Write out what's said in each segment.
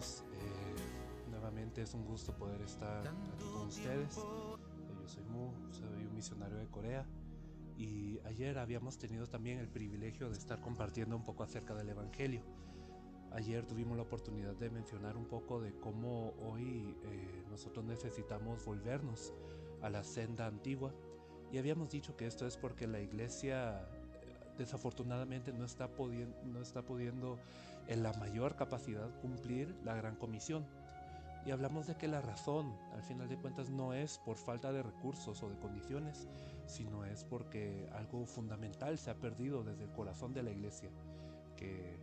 hermanos, nuevamente es un gusto poder estar aquí con ustedes. Yo soy Mu, soy un misionario de Corea y ayer habíamos tenido también el privilegio de estar compartiendo un poco acerca del Evangelio. Ayer tuvimos la oportunidad de mencionar un poco de cómo hoy nosotros necesitamos volvernos a la senda antigua, y habíamos dicho que esto es porque la iglesia desafortunadamente no está pudiendo en la mayor capacidad cumplir la gran comisión. Y hablamos de que la razón, al final de cuentas, no es por falta de recursos o de condiciones, sino es porque algo fundamental se ha perdido desde el corazón de la iglesia, que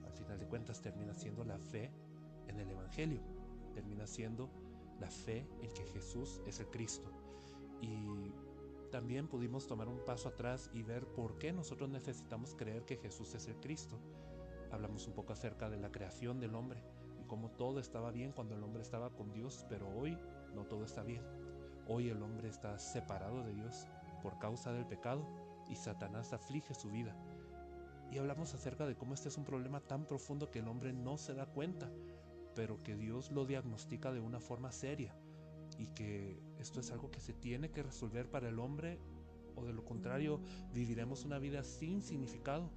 al final de cuentas termina siendo la fe en el Evangelio, termina siendo la fe en que Jesús es el Cristo. Y también pudimos tomar un paso atrás y ver por qué nosotros necesitamos creer que Jesús es el Cristo. Hablamos un poco acerca de la creación del hombre y cómo todo estaba bien cuando el hombre estaba con Dios, pero hoy no todo está bien. Hoy el hombre está separado de Dios por causa del pecado y Satanás aflige su vida. Y hablamos acerca de cómo este es un problema tan profundo que el hombre no se da cuenta, pero que Dios lo diagnostica de una forma seria, y que esto es algo que se tiene que resolver para el hombre, o de lo contrario viviremos una vida sin significado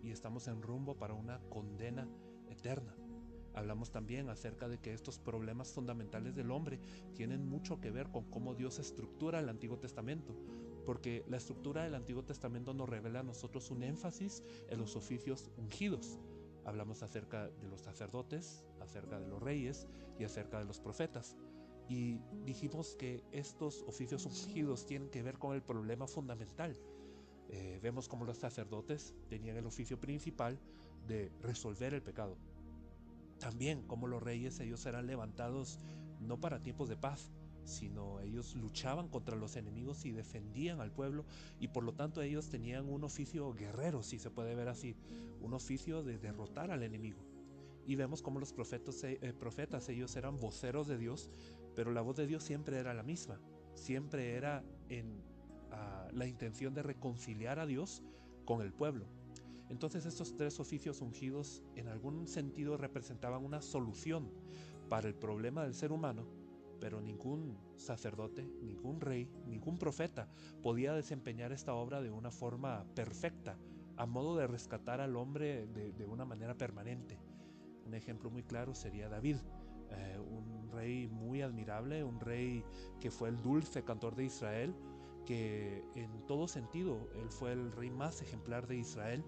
y estamos en rumbo para una condena eterna. Hablamos también acerca de que estos problemas fundamentales del hombre tienen mucho que ver con cómo Dios estructura el Antiguo Testamento, porque la estructura del Antiguo Testamento nos revela a nosotros un énfasis en los oficios ungidos. Hablamos acerca de los sacerdotes, acerca de los reyes y acerca de los profetas. Y dijimos que estos oficios ungidos tienen que ver con el problema fundamental. Vemos como los sacerdotes tenían el oficio principal de resolver el pecado. También como los reyes, ellos eran levantados no para tiempos de paz, sino ellos luchaban contra los enemigos y defendían al pueblo, y por lo tanto ellos tenían un oficio guerrero, si se puede ver así, un oficio de derrotar al enemigo. Y vemos como los profetas, ellos eran voceros de Dios, pero la voz de Dios siempre era la misma, siempre era en la intención de reconciliar a Dios con el pueblo. Entonces estos tres oficios ungidos en algún sentido representaban una solución para el problema del ser humano, pero ningún sacerdote, ningún rey, ningún profeta podía desempeñar esta obra de una forma perfecta, a modo de rescatar al hombre de una manera permanente. Un ejemplo muy claro sería David, un rey muy admirable, un rey que fue el dulce cantor de Israel, que en todo sentido él fue el rey más ejemplar de Israel,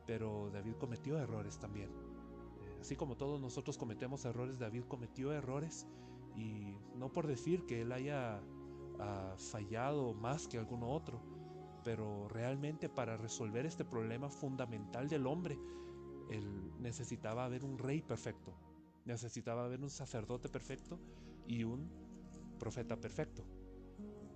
pero David cometió errores también. Así como todos nosotros cometemos errores, David cometió errores, y no por decir que él haya fallado más que alguno otro, pero realmente para resolver este problema fundamental del hombre, él necesitaba haber un rey perfecto, necesitaba haber un sacerdote perfecto y un profeta perfecto.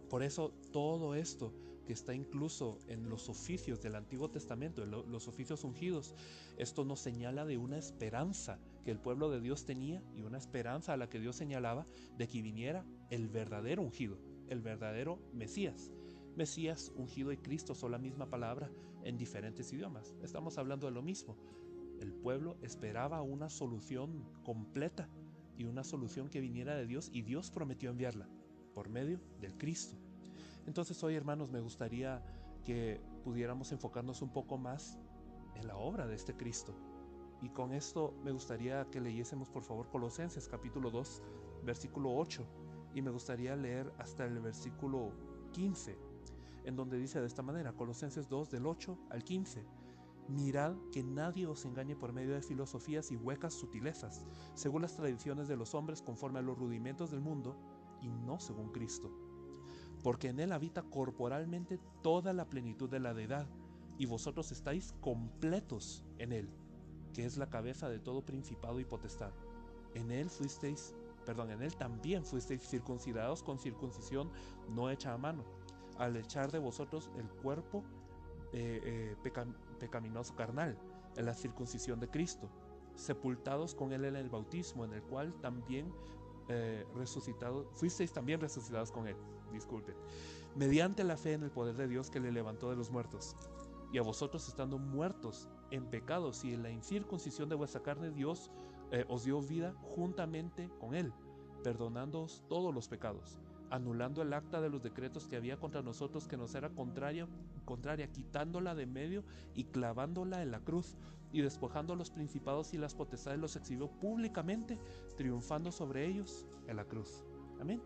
Por eso todo esto que está incluso en los oficios del Antiguo Testamento, en los oficios ungidos, esto nos señala de una esperanza que el pueblo de Dios tenía, y una esperanza a la que Dios señalaba de que viniera el verdadero ungido, el verdadero Mesías. Mesías, ungido y Cristo son la misma palabra en diferentes idiomas. Estamos hablando de lo mismo. El pueblo esperaba una solución completa y una solución que viniera de Dios, y Dios prometió enviarla por medio del Cristo. Entonces hoy, hermanos, me gustaría que pudiéramos enfocarnos un poco más en la obra de este Cristo. Y con esto me gustaría que leyésemos por favor Colosenses capítulo 2, versículo 8, y me gustaría leer hasta el versículo 15, en donde dice de esta manera, Colosenses 2 del 8 al 15: Mirad que nadie os engañe por medio de filosofías y huecas sutilezas, según las tradiciones de los hombres, conforme a los rudimentos del mundo, y no según Cristo. Porque en él habita corporalmente toda la plenitud de la deidad, y vosotros estáis completos en él, que es la cabeza de todo principado y potestad. En él también fuisteis circuncidados con circuncisión no hecha a mano, al echar de vosotros el cuerpo pecaminoso carnal, en la circuncisión de Cristo, sepultados con él en el bautismo, en el cual también fuisteis también resucitados con él, mediante la fe en el poder de Dios que le levantó de los muertos. Y a vosotros, estando muertos en pecados y en la incircuncisión de vuestra carne, Dios os dio vida juntamente con Él, perdonándoos todos los pecados, anulando el acta de los decretos que había contra nosotros, que nos era contraria, quitándola de medio y clavándola en la cruz, y despojando a los principados y las potestades los exhibió públicamente, triunfando sobre ellos en la cruz. Amén.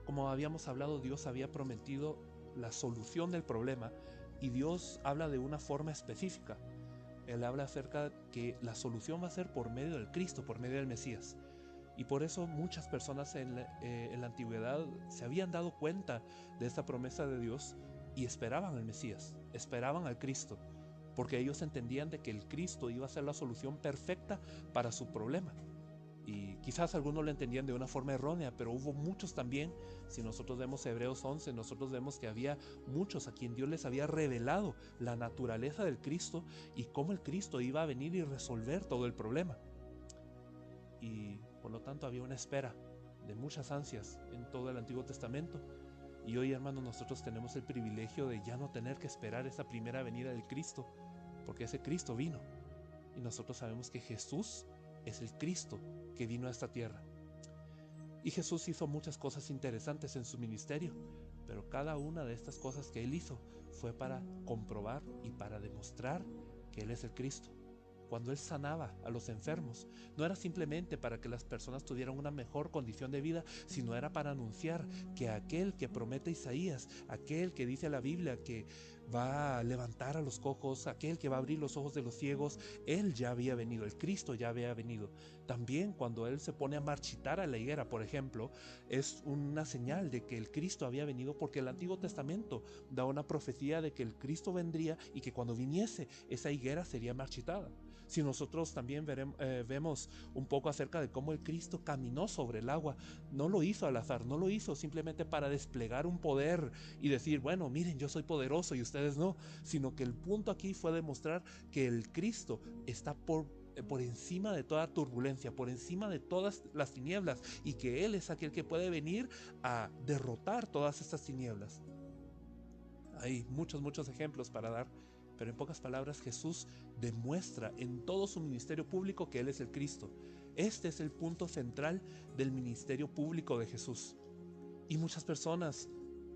Como habíamos hablado, Dios había prometido la solución del problema, y Dios habla de una forma específica. Él habla acerca de que la solución va a ser por medio del Cristo, por medio del Mesías. Y por eso muchas personas en la antigüedad se habían dado cuenta de esta promesa de Dios y esperaban al Mesías, esperaban al Cristo, porque ellos entendían de que el Cristo iba a ser la solución perfecta para su problema. Y quizás algunos lo entendían de una forma errónea, pero hubo muchos también. Si nosotros vemos Hebreos 11, nosotros vemos que había muchos a quien Dios les había revelado la naturaleza del Cristo y cómo el Cristo iba a venir y resolver todo el problema. Y por lo tanto había una espera de muchas ansias en todo el Antiguo Testamento. Y hoy, hermanos, nosotros tenemos el privilegio de ya no tener que esperar esa primera venida del Cristo, porque ese Cristo vino. Y nosotros sabemos que Jesús es el Cristo que vino a esta tierra. Y Jesús hizo muchas cosas interesantes en su ministerio, pero cada una de estas cosas que Él hizo fue para comprobar y para demostrar que Él es el Cristo. Cuando Él sanaba a los enfermos, no era simplemente para que las personas tuvieran una mejor condición de vida, sino era para anunciar que aquel que promete Isaías, aquel que dice la Biblia que va a levantar a los cojos, aquel que va a abrir los ojos de los ciegos, Él ya había venido, el Cristo ya había venido. También cuando Él se pone a marchitar a la higuera, por ejemplo, es una señal de que el Cristo había venido, porque el Antiguo Testamento da una profecía de que el Cristo vendría y que cuando viniese esa higuera sería marchitada. Si nosotros también vemos un poco acerca de cómo el Cristo caminó sobre el agua, no lo hizo al azar, no lo hizo simplemente para desplegar un poder y decir, bueno, miren, yo soy poderoso y ustedes no, sino que el punto aquí fue demostrar que el Cristo está por encima de toda turbulencia, por encima de todas las tinieblas, y que Él es aquel que puede venir a derrotar todas estas tinieblas. Hay muchos ejemplos para dar, pero en pocas palabras Jesús demuestra en todo su ministerio público que Él es el Cristo. Este es el punto central del ministerio público de Jesús. Y muchas personas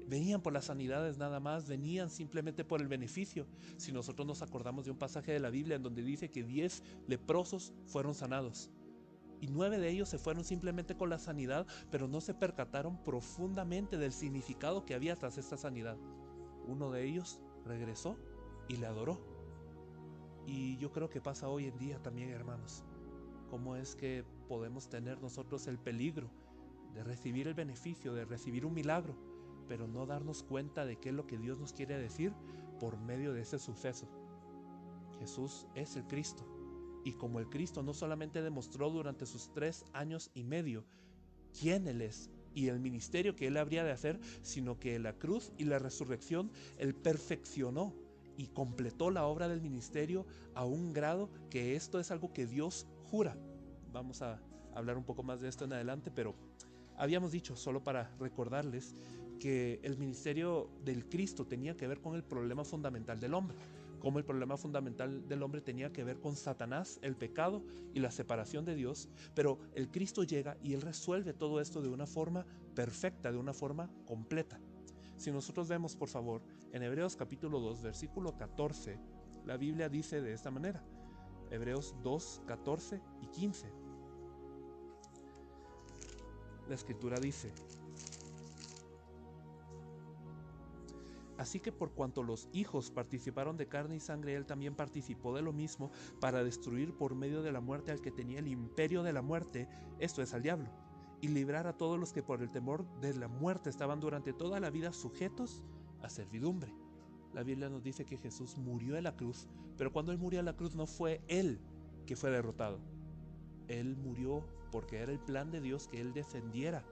venían por las sanidades nada más, venían simplemente por el beneficio. Si nosotros nos acordamos de un pasaje de la Biblia en donde dice que 10 leprosos fueron sanados, y 9 de ellos se fueron simplemente con la sanidad, pero no se percataron profundamente del significado que había tras esta sanidad. Uno de ellos regresó y le adoró. Y yo creo que pasa hoy en día también, hermanos. ¿Cómo es que podemos tener nosotros el peligro de recibir el beneficio, de recibir un milagro, pero no darnos cuenta de qué es lo que Dios nos quiere decir por medio de ese suceso? Jesús es el Cristo. Y como el Cristo no solamente demostró durante sus 3 años y medio quién Él es y el ministerio que Él habría de hacer, sino que en la cruz y la resurrección Él perfeccionó y completó la obra del ministerio a un grado que esto es algo que Dios jura. Vamos a hablar un poco más de esto en adelante, pero habíamos dicho, solo para recordarles, que el ministerio del Cristo tenía que ver con el problema fundamental del hombre, como el problema fundamental del hombre tenía que ver con Satanás, el pecado y la separación de Dios, pero el Cristo llega y Él resuelve todo esto de una forma perfecta, de una forma completa. Si nosotros vemos, por favor, en Hebreos capítulo 2, versículo 14, la Biblia dice de esta manera, Hebreos 2, 14 y 15. La Escritura dice: así que por cuanto los hijos participaron de carne y sangre, Él también participó de lo mismo, para destruir por medio de la muerte al que tenía el imperio de la muerte, esto es, al diablo, y librar a todos los que por el temor de la muerte estaban durante toda la vida sujetos a servidumbre. La Biblia nos dice que Jesús murió en la cruz, pero cuando Él murió en la cruz no fue Él que fue derrotado. Él murió porque era el plan de Dios que Él descendiera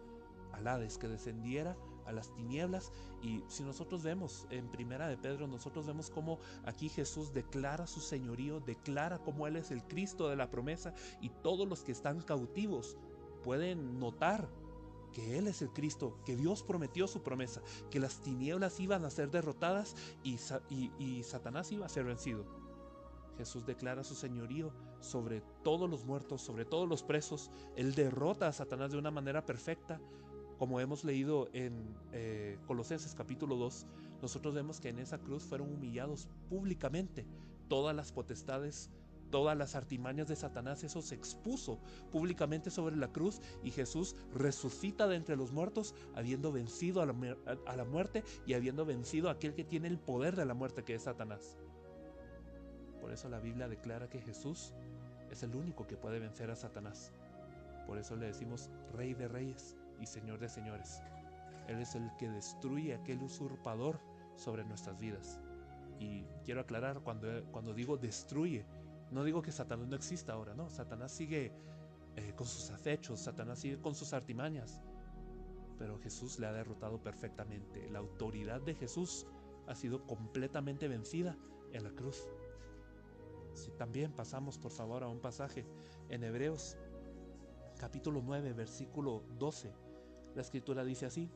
al Hades, que descendiera a las tinieblas. Y si nosotros vemos en Primera de Pedro, nosotros vemos cómo aquí Jesús declara su señorío, declara cómo Él es el Cristo de la promesa, y todos los que están cautivos pueden notar que Él es el Cristo, que Dios prometió su promesa, que las tinieblas iban a ser derrotadas y Satanás iba a ser vencido. Jesús declara su señorío sobre todos los muertos, sobre todos los presos. Él derrota a Satanás de una manera perfecta. Como hemos leído en Colosenses capítulo 2, nosotros vemos que en esa cruz fueron humillados públicamente. Todas las potestades, todas las artimañas de Satanás, eso se expuso públicamente sobre la cruz, y Jesús resucita de entre los muertos, habiendo vencido a la muerte y habiendo vencido a aquel que tiene el poder de la muerte, que es Satanás. Por eso la Biblia declara que Jesús es el único que puede vencer a Satanás. Por eso le decimos Rey de Reyes y Señor de Señores. Él es el que destruye a aquel usurpador sobre nuestras vidas. Y quiero aclarar, cuando digo destruye, no digo que Satanás no exista ahora, no. Satanás sigue con sus acechos, Satanás sigue con sus artimañas, pero Jesús le ha derrotado perfectamente. La autoridad de Jesús ha sido completamente vencida en la cruz. Si también pasamos por favor a un pasaje en Hebreos capítulo 9 versículo 12, la escritura dice así: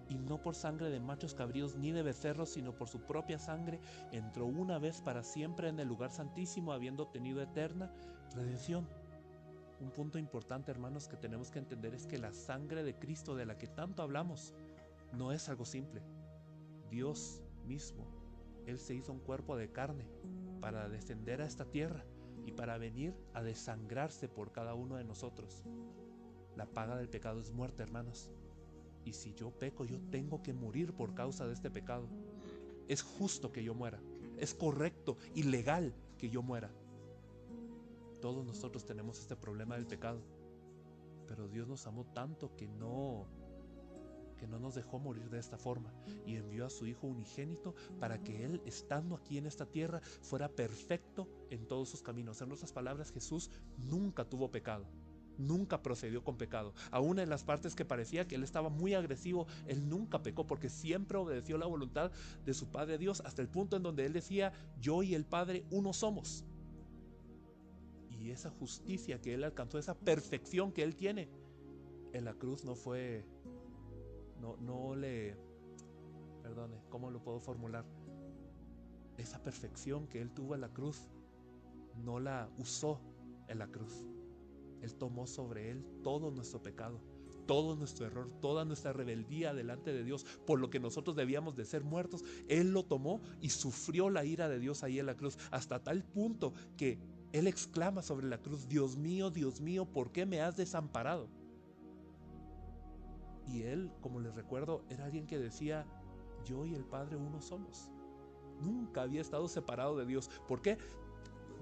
y no por sangre de machos cabríos ni de becerros, sino por su propia sangre entró una vez para siempre en el lugar santísimo, habiendo obtenido eterna redención. Un punto importante, hermanos, que tenemos que entender es que la sangre de Cristo, de la que tanto hablamos, no es algo simple. Dios mismo, Él se hizo un cuerpo de carne para descender a esta tierra y para venir a desangrarse por cada uno de nosotros. La paga del pecado es muerte, hermanos. Y si yo peco, yo tengo que morir por causa de este pecado. Es justo que yo muera. Es correcto y legal que yo muera. Todos nosotros tenemos este problema del pecado. Pero Dios nos amó tanto que no nos dejó morir de esta forma, y envió a su Hijo unigénito para que Él, estando aquí en esta tierra, fuera perfecto en todos sus caminos. En otras palabras, Jesús nunca tuvo pecado, nunca procedió con pecado. Aún en las partes que parecía que Él estaba muy agresivo, Él nunca pecó, porque siempre obedeció la voluntad de su Padre Dios, hasta el punto en donde Él decía: yo y el Padre uno somos. Y esa justicia que Él alcanzó, esa perfección que Él tiene en la cruz, perdone, ¿cómo lo puedo formular? Esa perfección que Él tuvo en la cruz, no la usó en la cruz. Él tomó sobre Él todo nuestro pecado, todo nuestro error, toda nuestra rebeldía delante de Dios, por lo que nosotros debíamos de ser muertos. Él lo tomó y sufrió la ira de Dios ahí en la cruz, hasta tal punto que Él exclama sobre la cruz: Dios mío, ¿por qué me has desamparado? Y Él, como les recuerdo, era alguien que decía: yo y el Padre uno somos. Nunca había estado separado de Dios. ¿Por qué?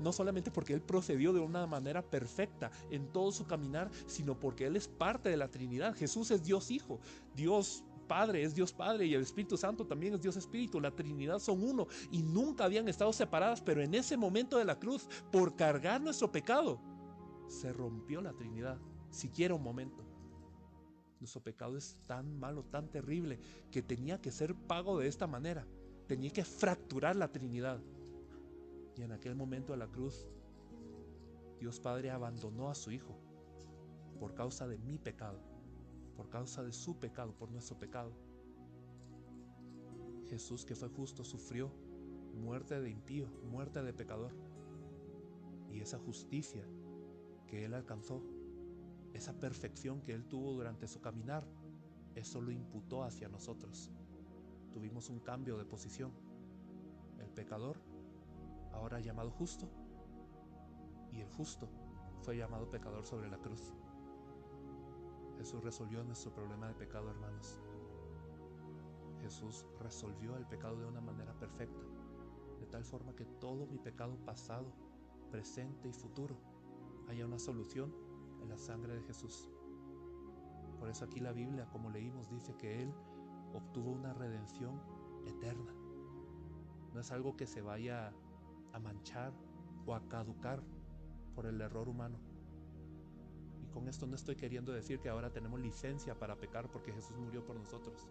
No solamente porque Él procedió de una manera perfecta en todo su caminar, sino porque Él es parte de la Trinidad. Jesús es Dios Hijo, Dios Padre es Dios Padre, y el Espíritu Santo también es Dios Espíritu. La Trinidad son uno y nunca habían estado separadas, pero en ese momento de la cruz, por cargar nuestro pecado, se rompió la Trinidad, siquiera un momento. Nuestro pecado es tan malo, tan terrible, que tenía que ser pago de esta manera. Tenía que fracturar la Trinidad. Y en aquel momento de la cruz, Dios Padre abandonó a su Hijo por causa de mi pecado, por causa de su pecado, por nuestro pecado. Jesús, que fue justo, sufrió muerte de impío, muerte de pecador. Y esa justicia que Él alcanzó, esa perfección que Él tuvo durante su caminar, eso lo imputó hacia nosotros. Tuvimos un cambio de posición. El pecador, ahora llamado justo, y el justo fue llamado pecador sobre la cruz. Jesús resolvió nuestro problema de pecado, hermanos. Jesús resolvió el pecado de una manera perfecta, de tal forma que todo mi pecado pasado, presente y futuro haya una solución en la sangre de Jesús. Por eso aquí la Biblia, como leímos, dice que Él obtuvo una redención eterna. No es algo que se vaya a manchar o a caducar por el error humano. Y con esto no estoy queriendo decir que ahora tenemos licencia para pecar porque Jesús murió por nosotros.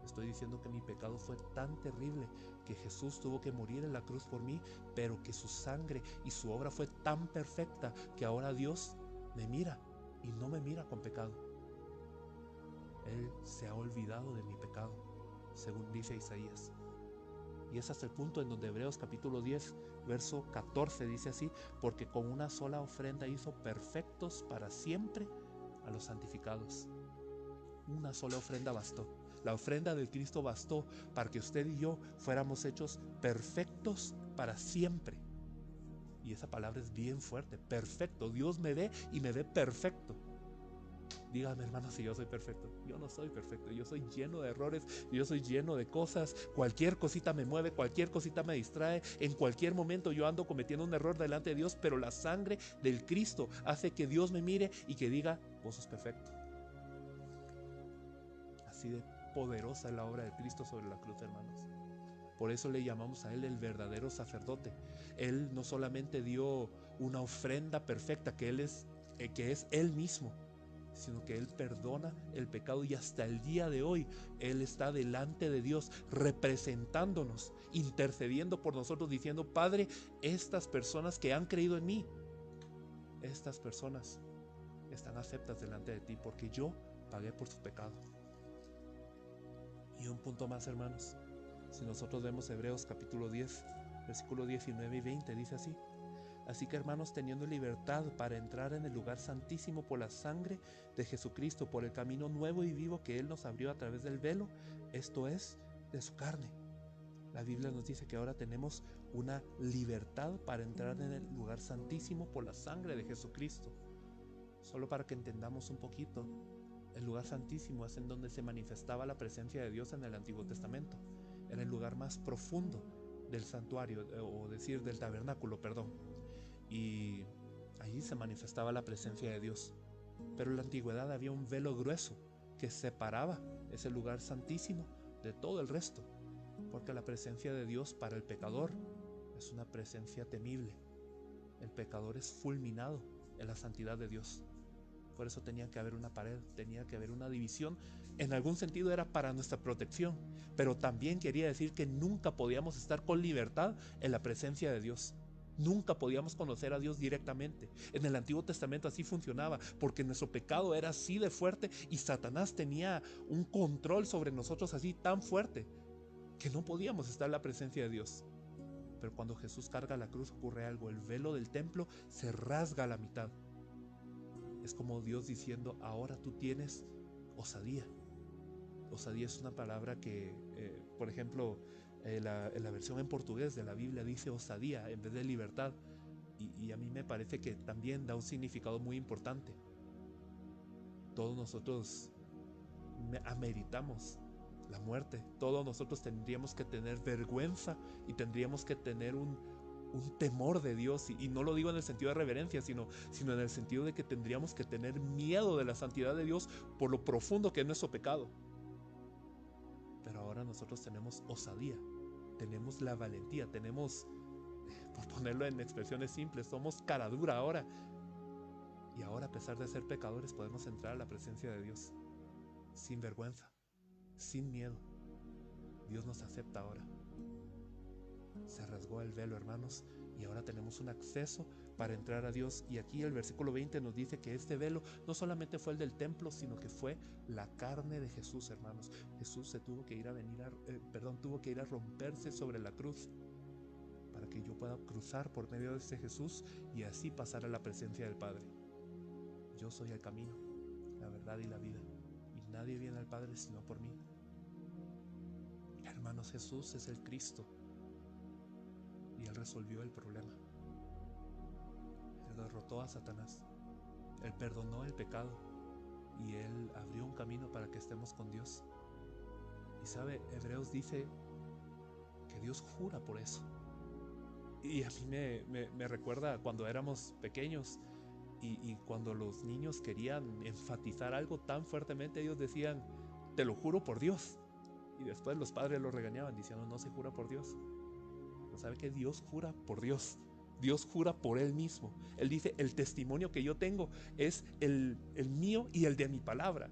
Estoy diciendo que mi pecado fue tan terrible que Jesús tuvo que morir en la cruz por mí, pero que su sangre y su obra fue tan perfecta que ahora Dios me mira y no me mira con pecado. Él se ha olvidado de mi pecado, según dice Isaías. Y es hasta el punto en donde Hebreos capítulo 10, verso 14 dice así: porque con una sola ofrenda hizo perfectos para siempre a los santificados. Una sola ofrenda bastó. La ofrenda del Cristo bastó para que usted y yo fuéramos hechos perfectos para siempre. Y esa palabra es bien fuerte, perfecto. Dios me ve y me ve perfecto. Dígame, hermano, si yo soy perfecto. Yo no soy perfecto, yo soy lleno de errores, yo soy lleno de cosas. Cualquier cosita me mueve, cualquier cosita me distrae. En cualquier momento yo ando cometiendo un error delante de Dios, pero la sangre del Cristo hace que Dios me mire y que diga: vos sos perfecto. Así de poderosa es la obra de Cristo sobre la cruz, hermanos. Por eso le llamamos a Él el verdadero sacerdote. Él no solamente dio una ofrenda perfecta, que es Él mismo, sino que Él perdona el pecado, y hasta el día de hoy Él está delante de Dios representándonos, intercediendo por nosotros, diciendo: Padre, estas personas que han creído en mí, estas personas están aceptas delante de ti porque yo pagué por su pecado. Y un punto más, hermanos, si nosotros vemos Hebreos capítulo 10, versículos 19 y 20, dice así: así que, hermanos, teniendo libertad para entrar en el lugar santísimo por la sangre de Jesucristo, por el camino nuevo y vivo que Él nos abrió a través del velo, esto es, de su carne. La Biblia nos dice que ahora tenemos una libertad para entrar en el lugar santísimo por la sangre de Jesucristo. Solo para que entendamos un poquito, el lugar santísimo es en donde se manifestaba la presencia de Dios en el Antiguo Testamento. Era el lugar más profundo del santuario, o decir del tabernáculo, perdón. Y allí se manifestaba la presencia de Dios. Pero en la antigüedad había un velo grueso que separaba ese lugar santísimo de todo el resto, porque la presencia de Dios para el pecador es una presencia temible. El pecador es fulminado en la santidad de Dios. Por eso tenía que haber una pared, tenía que haber una división. En algún sentido era para nuestra protección, pero también quería decir que nunca podíamos estar con libertad en la presencia de Dios. Nunca podíamos conocer a Dios directamente. En el Antiguo Testamento así funcionaba, porque nuestro pecado era así de fuerte y Satanás tenía un control sobre nosotros así tan fuerte que no podíamos estar en la presencia de Dios. Pero cuando Jesús carga la cruz ocurre algo: el velo del templo se rasga a la mitad. Es como Dios diciendo: ahora tú tienes osadía. Osadía es una palabra que, por ejemplo, en la versión en portugués de la Biblia dice osadía en vez de libertad. Y a mí me parece que también da un significado muy importante. Todos nosotros ameritamos la muerte. Todos nosotros tendríamos que tener vergüenza y tendríamos que tener un temor de Dios, y no lo digo en el sentido de reverencia, sino en el sentido de que tendríamos que tener miedo de la santidad de Dios por lo profundo que es nuestro pecado. Pero ahora nosotros tenemos osadía, tenemos la valentía, tenemos, por ponerlo en expresiones simples, somos cara dura ahora. Y ahora, a pesar de ser pecadores, podemos entrar a la presencia de Dios sin vergüenza, sin miedo. Dios nos acepta ahora. Se rasgó el velo, hermanos, y ahora tenemos un acceso para entrar a Dios. Y aquí el versículo 20 nos dice que este velo no solamente fue el del templo, sino que fue la carne de Jesús, hermanos. Jesús tuvo que ir a romperse sobre la cruz para que yo pueda cruzar por medio de ese Jesús y así pasar a la presencia del Padre. Yo soy el camino, la verdad y la vida, y nadie viene al Padre sino por mí. Hermanos, Jesús es el Cristo. Y Él resolvió el problema. Él derrotó a Satanás. Él perdonó el pecado. Y Él abrió un camino para que estemos con Dios. Y sabe, Hebreos dice que Dios jura por eso. Y a mí me recuerda cuando éramos pequeños y cuando los niños querían enfatizar algo tan fuertemente, ellos decían: te lo juro por Dios. Y después los padres lo regañaban diciendo: no se jura por Dios. ¿Sabe que Dios jura por Dios? Dios jura por Él mismo. Él dice: el testimonio que yo tengo es el mío y el de mi palabra.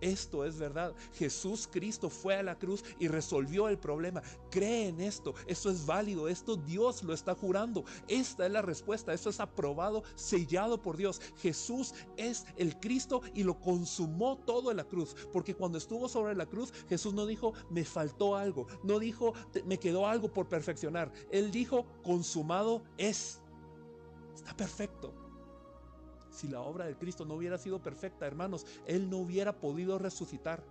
Esto es verdad. Jesús Cristo fue a la cruz y resolvió el problema. Cree en esto. Esto es válido. Esto Dios lo está jurando. Esta es la respuesta. Esto es aprobado, sellado por Dios. Jesús es el Cristo y lo consumó todo en la cruz. Porque cuando estuvo sobre la cruz, Jesús no dijo, me faltó algo. No dijo, me quedó algo por perfeccionar. Él dijo, consumado es. Está perfecto. Si la obra del Cristo no hubiera sido perfecta, hermanos, Él no hubiera podido resucitar.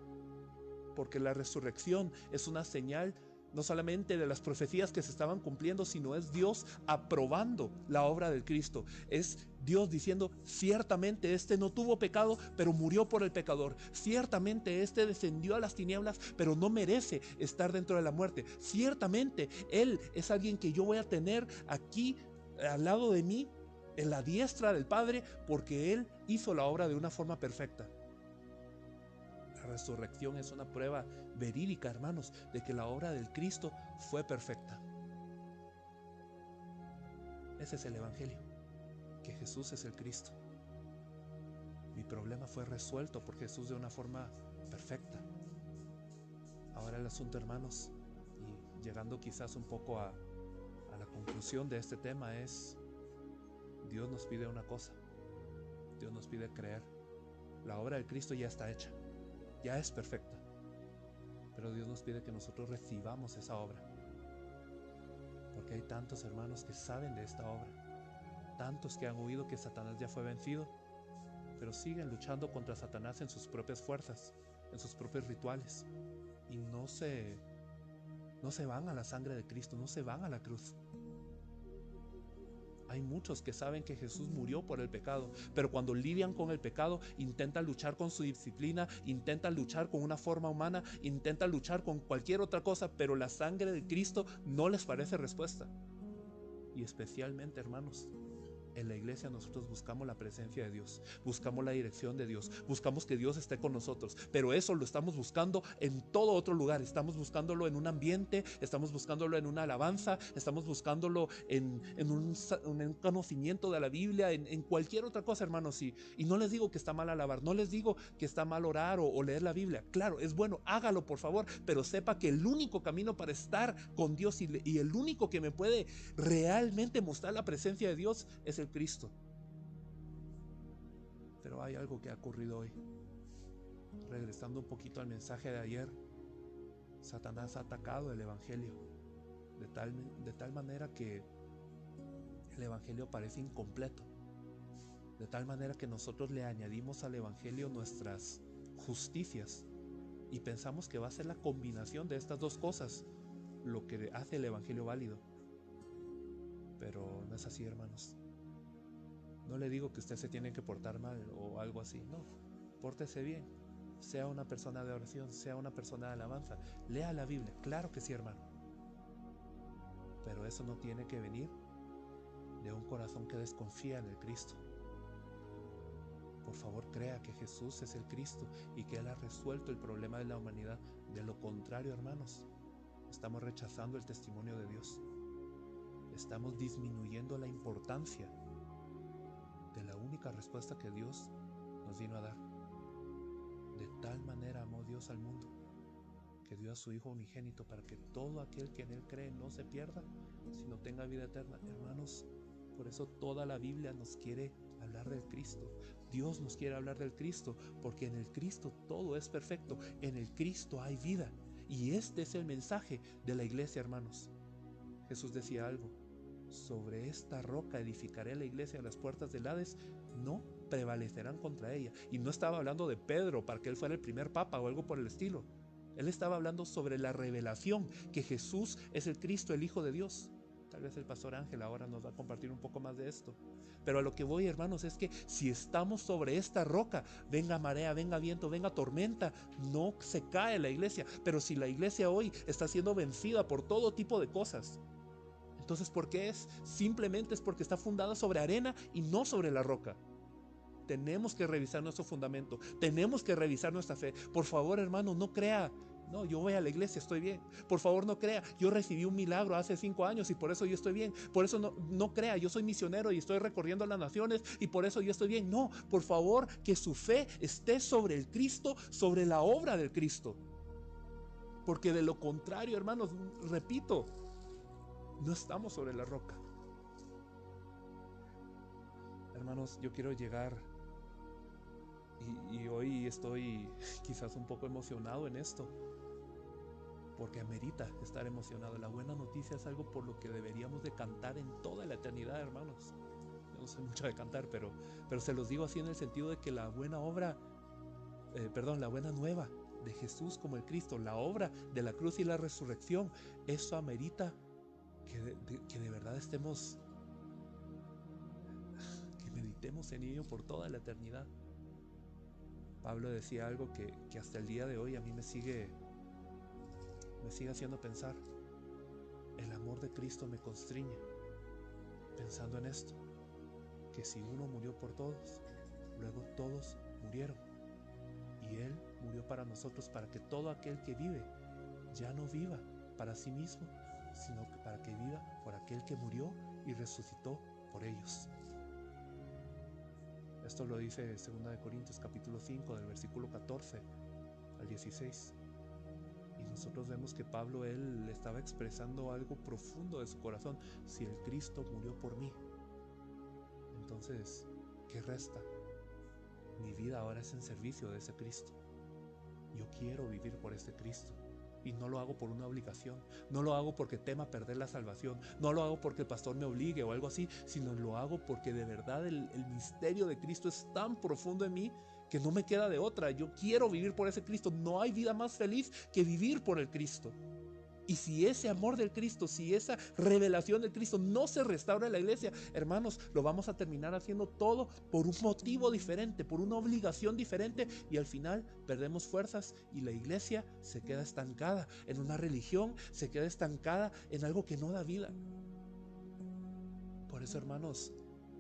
Porque la resurrección es una señal no solamente de las profecías que se estaban cumpliendo, sino es Dios aprobando la obra del Cristo. Es Dios diciendo, ciertamente este no tuvo pecado, pero murió por el pecador. Ciertamente este descendió a las tinieblas, pero no merece estar dentro de la muerte. Ciertamente Él es alguien que yo voy a tener aquí al lado de mí, en la diestra del Padre, porque Él hizo la obra de una forma perfecta. La resurrección es una prueba verídica, hermanos, de que la obra del Cristo fue perfecta. Ese es el Evangelio, que Jesús es el Cristo. Mi problema fue resuelto por Jesús de una forma perfecta. Ahora el asunto, hermanos, y llegando quizás un poco a la conclusión de este tema, es Dios nos pide una cosa. Dios nos pide creer. La obra del Cristo ya está hecha, ya es perfecta, pero Dios nos pide que nosotros recibamos esa obra, porque hay tantos hermanos que saben de esta obra, tantos que han oído que Satanás ya fue vencido, pero siguen luchando contra Satanás en sus propias fuerzas, en sus propios rituales, y no se van a la sangre de Cristo, no se van a la cruz. Hay muchos que saben que Jesús murió por el pecado, pero cuando lidian con el pecado, intentan luchar con su disciplina, intentan luchar con una forma humana, intentan luchar con cualquier otra cosa, pero la sangre de Cristo no les parece respuesta. Y especialmente, hermanos, en la iglesia nosotros buscamos la presencia de Dios, buscamos la dirección de Dios, buscamos que Dios esté con nosotros, pero eso lo estamos buscando en todo otro lugar. Estamos buscándolo en un ambiente, estamos buscándolo en una alabanza, estamos buscándolo en un conocimiento de la Biblia, en cualquier otra cosa, hermanos. Y no les digo que está mal alabar, no les digo que está mal orar o leer la Biblia. Claro, es bueno, hágalo por favor, pero sepa que el único camino para estar con Dios y el único que me puede realmente mostrar la presencia de Dios es el Cristo. Pero hay algo que ha ocurrido hoy. Regresando un poquito al mensaje de ayer, Satanás ha atacado el Evangelio de tal manera que el Evangelio parece incompleto, de tal manera que nosotros le añadimos al Evangelio nuestras justicias y pensamos que va a ser la combinación de estas dos cosas lo que hace el Evangelio válido. Pero no es así, hermanos. No le digo que usted se tiene que portar mal o algo así, no, pórtese bien, sea una persona de oración, sea una persona de alabanza, lea la Biblia, claro que sí, hermano, pero eso no tiene que venir de un corazón que desconfía en el Cristo. Por favor, crea que Jesús es el Cristo y que Él ha resuelto el problema de la humanidad. De lo contrario, hermanos, estamos rechazando el testimonio de Dios, estamos disminuyendo la importancia de la única respuesta que Dios nos vino a dar. De tal manera amó Dios al mundo, que dio a su Hijo unigénito para que todo aquel que en Él cree no se pierda, sino tenga vida eterna. Hermanos, por eso toda la Biblia nos quiere hablar del Cristo. Dios nos quiere hablar del Cristo, porque en el Cristo todo es perfecto, en el Cristo hay vida. Y este es el mensaje de la iglesia, hermanos. Jesús decía algo: sobre esta roca edificaré la iglesia, las puertas del Hades no prevalecerán contra ella. Y no estaba hablando de Pedro para que él fuera el primer papa o algo por el estilo. Él estaba hablando sobre la revelación que Jesús es el Cristo, el Hijo de Dios. Tal vez el pastor Ángel ahora nos va a compartir un poco más de esto. Pero a lo que voy, hermanos, es que si estamos sobre esta roca, venga marea, venga viento, venga tormenta, no se cae la iglesia. Pero si la iglesia hoy está siendo vencida por todo tipo de cosas, entonces, ¿por qué es? Simplemente es porque está fundada sobre arena y no sobre la roca. Tenemos que revisar nuestro fundamento, tenemos que revisar nuestra fe. Por favor, hermano, no crea No, yo voy a la iglesia, estoy bien. Por favor, no crea, yo recibí un milagro hace 5 años y por eso yo estoy bien. Por eso no crea, yo soy misionero y estoy recorriendo las naciones y por eso yo estoy bien. No, por favor, que su fe esté sobre el Cristo, sobre la obra del Cristo. Porque de lo contrario, hermanos, repito, no estamos sobre la roca. Hermanos, yo quiero llegar y hoy estoy quizás un poco emocionado en esto, porque amerita estar emocionado. La buena noticia es algo por lo que deberíamos de cantar en toda la eternidad, hermanos. Yo no soy mucho de cantar, pero se los digo así en el sentido de que la buena obra, la buena nueva de Jesús como el Cristo, la obra de la cruz y la resurrección, eso amerita que de verdad estemos, que meditemos en ello por toda la eternidad. Pablo decía algo que hasta el día de hoy a mí me sigue haciendo pensar. El amor de Cristo me constriñe, pensando en esto, que si uno murió por todos, luego todos murieron. Y Él murió para nosotros, para que todo aquel que vive ya no viva para sí mismo, sino que para que viva por aquel que murió y resucitó por ellos. Esto lo dice 2 Corintios capítulo 5 del versículo 14 al 16. Y nosotros vemos que Pablo, él estaba expresando algo profundo de su corazón. Si el Cristo murió por mí, entonces, ¿qué resta? Mi vida ahora es en servicio de ese Cristo. Yo quiero vivir por este Cristo. Y no lo hago por una obligación, no lo hago porque tema perder la salvación, no lo hago porque el pastor me obligue o algo así, sino lo hago porque de verdad el misterio de Cristo es tan profundo en mí que no me queda de otra. Yo quiero vivir por ese Cristo. No hay vida más feliz que vivir por el Cristo. Y si ese amor del Cristo, si esa revelación del Cristo no se restaura en la iglesia, hermanos, lo vamos a terminar haciendo todo por un motivo diferente, por una obligación diferente, y al final perdemos fuerzas y la iglesia se queda estancada en una religión, se queda estancada en algo que no da vida. Por eso, hermanos,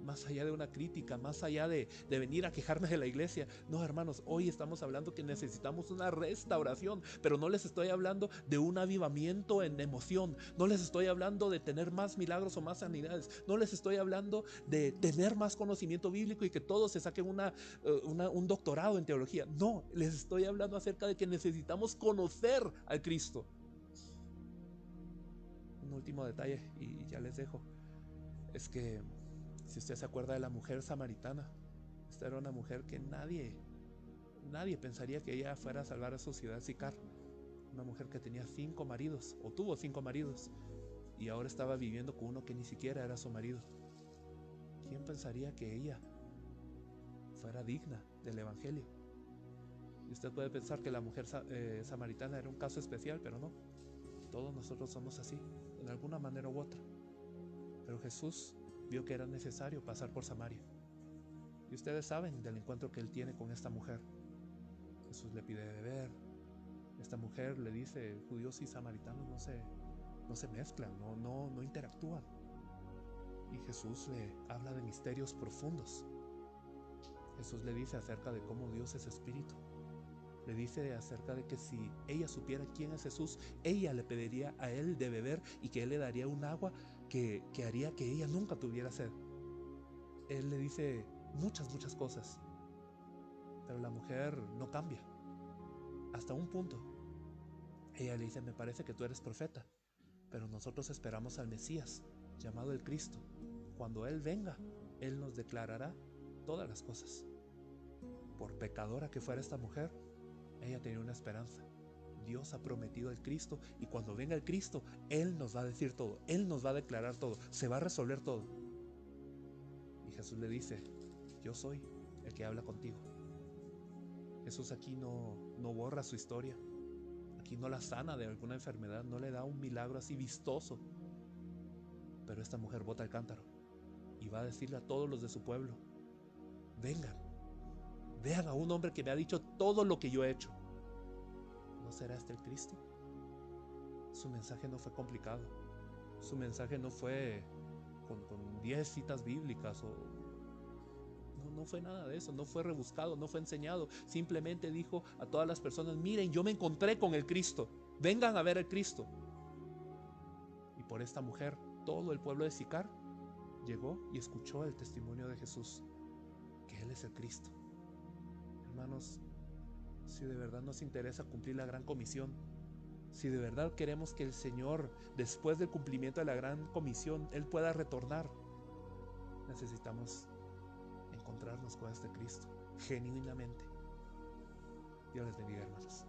más allá de una crítica, más allá de venir a quejarme de la iglesia, no, hermanos, hoy estamos hablando que necesitamos una restauración, pero no les estoy hablando de un avivamiento en emoción, no les estoy hablando de tener más milagros o más sanidades, no les estoy hablando de tener más conocimiento bíblico y que todos se saquen un doctorado en teología. No, les estoy hablando acerca de que necesitamos conocer al Cristo. Un último detalle y ya les dejo. Es que si usted se acuerda de la mujer samaritana, esta era una mujer que nadie pensaría que ella fuera a salvar a su ciudad Sicar. Una mujer que tenía 5 maridos, o tuvo 5 maridos, y ahora estaba viviendo con uno que ni siquiera era su marido. ¿Quién pensaría que ella fuera digna del evangelio? Y usted puede pensar que la mujer samaritana era un caso especial, pero no. Todos nosotros somos así, en alguna manera u otra. Pero Jesús vio que era necesario pasar por Samaria. Y ustedes saben del encuentro que él tiene con esta mujer. Jesús le pide beber. Esta mujer le dice, judíos y samaritanos no se mezclan, no interactúan. Y Jesús le habla de misterios profundos. Jesús le dice acerca de cómo Dios es espíritu. Le dice acerca de que si ella supiera quién es Jesús, ella le pediría a él de beber y que él le daría un agua que haría que ella nunca tuviera sed. Él le dice muchas cosas, pero la mujer no cambia. Hasta un punto, ella le dice, me parece que tú eres profeta, pero nosotros esperamos al Mesías, llamado el Cristo. Cuando Él venga, Él nos declarará todas las cosas. Por pecadora que fuera esta mujer, ella tenía una esperanza. Dios ha prometido al Cristo y cuando venga el Cristo, Él nos va a decir todo, Él nos va a declarar todo, se va a resolver todo. Y Jesús le dice, yo soy el que habla contigo. Jesús aquí no borra su historia, aquí no la sana de alguna enfermedad, no le da un milagro así vistoso. Pero esta mujer bota el cántaro y va a decirle a todos los de su pueblo, vengan, vean a un hombre que me ha dicho todo lo que yo he hecho. ¿No será este el Cristo? Su mensaje no fue complicado. Su mensaje no fue con 10 citas bíblicas No fue nada de eso, no fue rebuscado, no fue enseñado. Simplemente dijo a todas las personas: miren, yo me encontré con el Cristo, vengan a ver el Cristo. Y por esta mujer, todo el pueblo de Sicar llegó y escuchó el testimonio de Jesús, que Él es el Cristo. Hermanos, si de verdad nos interesa cumplir la gran comisión, si de verdad queremos que el Señor, después del cumplimiento de la gran comisión, Él pueda retornar, necesitamos encontrarnos con este Cristo genuinamente. Dios les bendiga, hermanos.